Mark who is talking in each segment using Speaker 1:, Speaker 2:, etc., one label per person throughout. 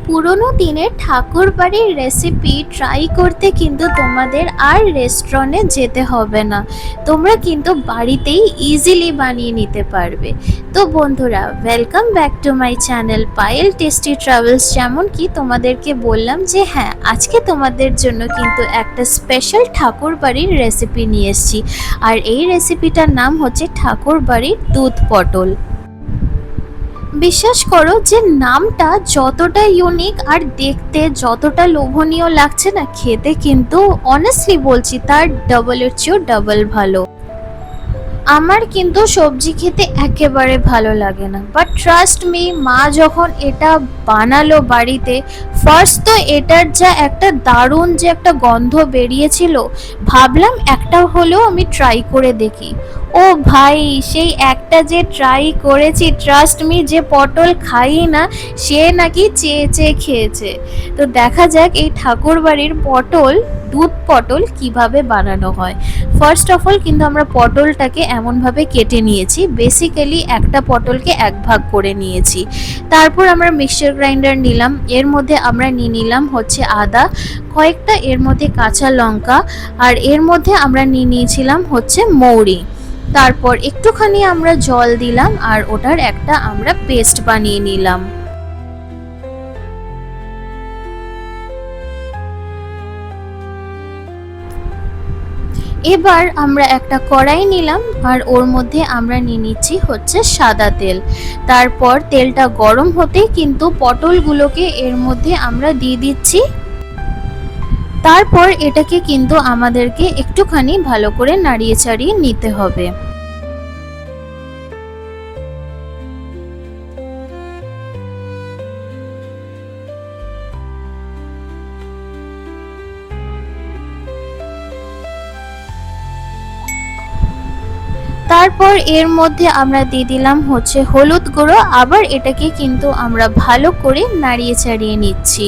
Speaker 1: পুরোনো দিনের ঠাকুর বাড়ির রেসিপি ট্রাই করতে কিন্তু তোমাদের আর রেস্টুরেন্টে যেতে হবে না। তোমরা কিন্তু বাড়িতেই ইজিলি বানিয়ে নিতে পারবে। তো বন্ধুরা, welcome back to my channel Payel tasty travels. যেমন কি তোমাদেরকে বললাম যে হ্যাঁ, আজকে তোমাদের জন্য কিন্তু একটা স্পেশাল ঠাকুর বাড়ির রেসিপি নিয়ে এসেছি। আর এই রেসিপিটার নাম হচ্ছে ঠাকুর বাড়ির দুধ পটল। বিশ্বাস করো যে নামটা যতটা ইউনিক আর দেখতে যতটা লোভনীয় লাগছে না, খেতে কিন্তু অনেস্টলি বলছি তার ডাবলের চেয়েও ডাবল ভালো। আমার কিন্তু সবজি খেতে একেবারে ভালো লাগে না, বাট ট্রাস্ট মি, মা যখন এটা বানালো বাড়িতে, ফার্স্ট তো এটার যা একটা দারুণ যে একটা গন্ধ বেরিয়েছিল, ভাবলাম একটা হলেও আমি ট্রাই করে দেখি। ও ভাই, সেই একটা যে ট্রাই করেছি, ট্রাস্ট মি, যে পটল খাই না সে নাকি চেয়ে চেয়ে খেয়েছে। তো দেখা যাক এই ঠাকুর বাড়ির পটল, দুধ পটল কিভাবে বানানো হয়। ফার্স্ট অফ অল কিন্তু আমরা পটলটাকে এমনভাবে কেটে নিয়েছি, বেসিক্যালি একটা পটলকে এক ভাগ করে নিয়েছি। তারপর আমরা মিক্সচার গ্রাইন্ডার নিলাম, এর মধ্যে আমরা নিয়ে নিলাম হচ্ছে আদা, কয়েকটা এর মধ্যে কাঁচা লঙ্কা, আর এর মধ্যে আমরা নিয়ে নিয়েছিলাম হচ্ছে মৌরি। তারপর একটুখানি আমরা জল দিলাম আর ওটার একটা আমরা পেস্ট বানিয়ে নিলাম। এবার আমরা একটা কড়াই নিলাম আর ওর মধ্যে আমরা নিয়ে নিচ্ছি হচ্ছে সাদা তেল। তারপর তেলটা গরম হতেই কিন্তু পটলগুলোকে এর মধ্যে আমরা দিয়ে দিচ্ছি। তারপর এটাকে কিন্তু আমাদেরকে একটুখানি ভালো করে নাড়িয়ে চাড়িয়ে নিতে হবে। তারপর এর মধ্যে আমরা দিয়ে দিলাম হচ্ছে হলুদ গুঁড়ো, আবার এটাকে কিন্তু আমরা ভালো করে নাড়িয়ে চাড়িয়ে নিচ্ছি।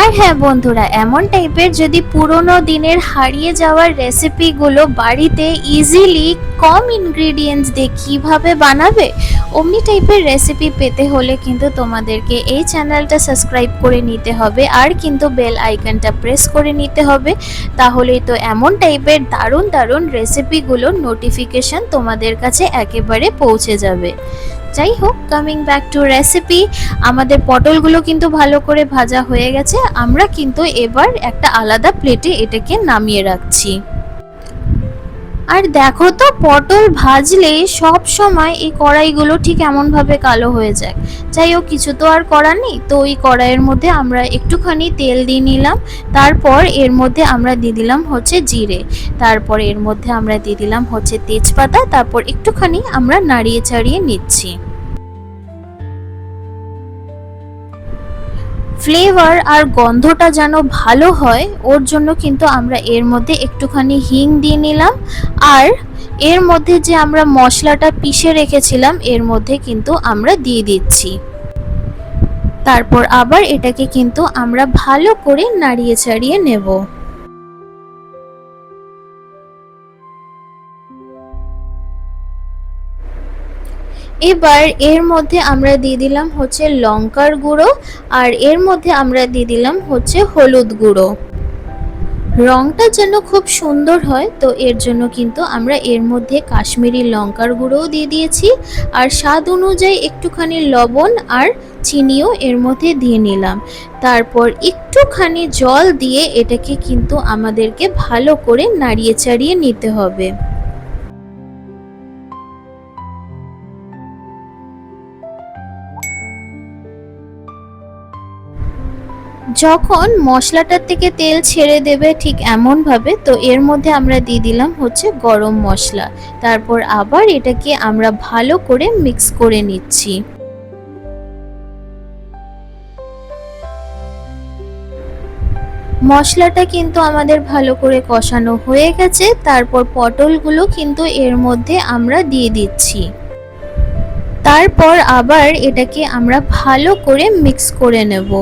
Speaker 1: আর হ্যাঁ বন্ধুরা, এমন টাইপের যদি পুরোনো দিনের হারিয়ে যাওয়ার রেসিপিগুলো বাড়িতে ইজিলি কম ইনগ্রিডিয়েন্টস দিয়ে কীভাবে বানাবে, অমনি টাইপের রেসিপি পেতে হলে কিন্তু তোমাদেরকে এই চ্যানেলটা সাবস্ক্রাইব করে নিতে হবে আর কিন্তু বেল আইকনটা প্রেস করে নিতে হবে। তাহলেই তো এমন টাইপের দারুণ দারুণ রেসিপিগুলোর নোটিফিকেশন তোমাদের কাছে একেবারে পৌঁছে যাবে। যাই হোক, কামিং ব্যাক টু রেসিপি, আমাদের পটলগুলো কিন্তু ভালো করে ভাজা হয়ে গেছে। আমরা কিন্তু এবার একটা আলাদা প্লেটে এটাকে নামিয়ে রাখছি। আর দেখো তো, পটল ভাজলে সব সময় এই কড়াইগুলো ঠিক এমনভাবে কালো হয়ে যায়। যাই হোক, কিছু তো আর করার নেই। তো ওই কড়াইয়ের মধ্যে আমরা একটুখানি তেল দিয়ে নিলাম। তারপর এর মধ্যে আমরা দিয়ে দিলাম হচ্ছে জিরে। তারপর এর মধ্যে আমরা দিয়ে দিলাম হচ্ছে তেজপাতা। তারপর একটুখানি আমরা নাড়িয়ে চাড়িয়ে নিচ্ছি। ফ্লেভার আর গন্ধটা যেন ভালো হয়, ওর জন্য কিন্তু আমরা এর মধ্যে একটুখানি হিং দিয়ে নিলাম। আর এর মধ্যে যে আমরা মশলাটা পিষে রেখেছিলাম এর মধ্যে কিন্তু আমরা দিয়ে দিচ্ছি। তারপর আবার এটাকে কিন্তু আমরা ভালো করে নাড়িয়ে চাড়িয়ে নেব। এবার এর মধ্যে আমরা দিয়ে দিলাম হচ্ছে লঙ্কার গুঁড়ো, আর এর মধ্যে আমরা দিয়ে দিলাম হচ্ছে হলুদ গুঁড়ো। রংটা যেন খুব সুন্দর হয়, তো এর জন্য কিন্তু আমরা এর মধ্যে কাশ্মীরি লঙ্কার গুঁড়োও দিয়ে দিয়েছি। আর স্বাদ অনুযায়ী একটুখানি লবণ আর চিনিও এর মধ্যে দিয়ে নিলাম। তারপর একটুখানি জল দিয়ে এটাকে কিন্তু আমাদেরকে ভালো করে নাড়িয়ে চাড়িয়ে নিতে হবে। যখন মশলাটার থেকে তেল ছেড়ে দেবে ঠিক এমনভাবে, তো এর মধ্যে আমরা দিয়ে দিলাম হচ্ছে গরম মশলা। তারপর আবার এটাকে আমরা ভালো করে মিক্স করে নিচ্ছি। মশলাটা কিন্তু আমাদের ভালো করে কষানো হয়ে গেছে। তারপর পটলগুলো কিন্তু এর মধ্যে আমরা দিয়ে দিচ্ছি। তারপর আবার এটাকে আমরা ভালো করে মিক্স করে নেব।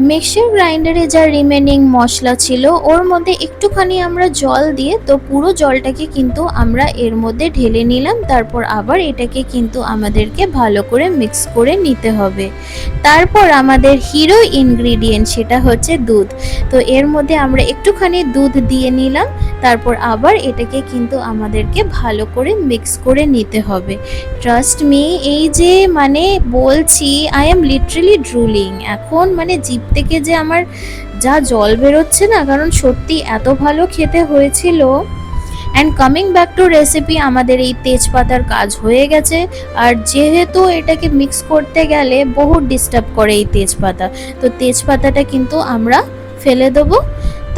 Speaker 1: মিক্সচার গ্রাইন্ডারে যা রিমেনিং মশলা ছিল ওর মধ্যে একটুখানি আমরা জল দিয়ে, তো পুরো জলটাকে কিন্তু আমরা এর মধ্যে ঢেলে নিলাম। তারপর আবার এটাকে কিন্তু আমাদেরকে ভালো করে মিক্স করে নিতে হবে। তারপর আমাদের হিরো ইনগ্রিডিয়েন্ট সেটা হচ্ছে দুধ। তো এর মধ্যে আমরা একটুখানি দুধ দিয়ে নিলাম। তারপর আবার এটাকে কিন্তু আমাদেরকে ভালো করে মিক্স করে নিতে হবে। ট্রাস্ট মি, এই যে মানে বলছি, আই এম লিটারালি ড্রুলিং এখন, মানে জিভ থেকে যে আমার যা জল বেরোচ্ছে না, কারণ সত্যি এত ভালো খেতে হয়েছিল। And coming back to recipe, আমাদের এই তেজপাতার কাজ হয়ে গেছে। আর যেহেতু এটাকে মিক্স করতে গেলে বহু ডিস্টার্ব করে এই তেজপাতা, তো তেজপাতাটা কিন্তু আমরা ফেলে দেবো।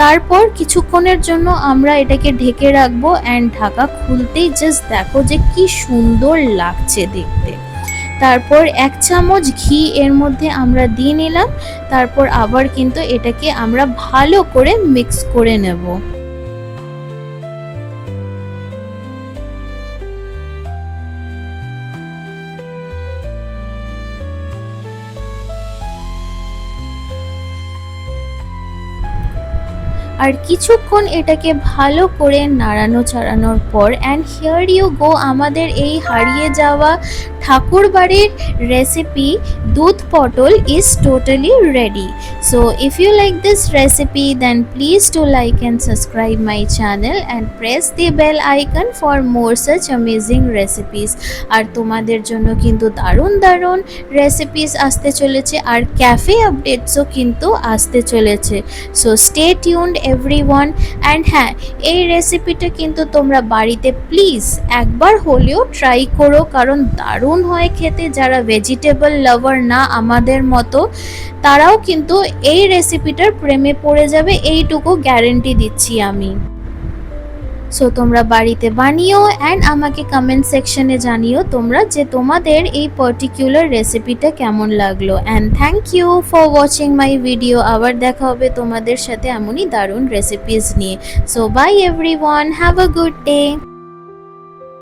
Speaker 1: তারপর কিছুক্ষণের জন্য আমরা এটাকে ঢেকে রাখবো। অ্যান্ড ঢাকা খুলতেই জাস্ট দেখো যে কি সুন্দর লাগছে দেখতে। তারপর 1 চামচ ঘি এর মধ্যে আমরা দিয়ে নিলাম। তারপর আবার কিন্তু এটাকে আমরা ভালো করে মিক্স করে নেব। আর কিছুক্ষণ এটাকে ভালো করে নাড়ানো চাড়ানোর পর, অ্যান্ড হিয়ার ইউ গো, আমাদের এই হারিয়ে যাওয়া ঠাকুর বাড়ির রেসিপি দুধ পটল is totally ready. So if you like this recipe then please do like and subscribe my channel and press the bell icon for more such amazing recipes. আর তোমাদের জন্য কিন্তু দারুণ দারুণ রেসিপিস আসতে চলেছে, আর ক্যাফে আপডেটসও কিন্তু আসতে চলেছে। So stay tuned everyone. And হ্যাঁ, এই রেসিপিটা কিন্তু তোমরা বাড়িতে প্লিজ একবার হলেও ট্রাই করো, কারণ দারুণ হয় খেতে। যারা ভেজিটেবল লাভার না আমাদের মতো, তারাও কিন্তু এই রেসিপিটার প্রেমে পড়ে যাবে, এইটুকু গ্যারেন্টি দিচ্ছি আমি। সো তোমরা বাড়িতে বানিও অ্যান্ড আমাকে কমেন্ট সেকশনে জানিও তোমরা যে তোমাদের এই পার্টিকুলার রেসিপিটা কেমন লাগলো। And thank you for watching my video. আবার দেখা হবে তোমাদের সাথে এমনই দারুণ রেসিপিস নিয়ে। So bye everyone, have a good day.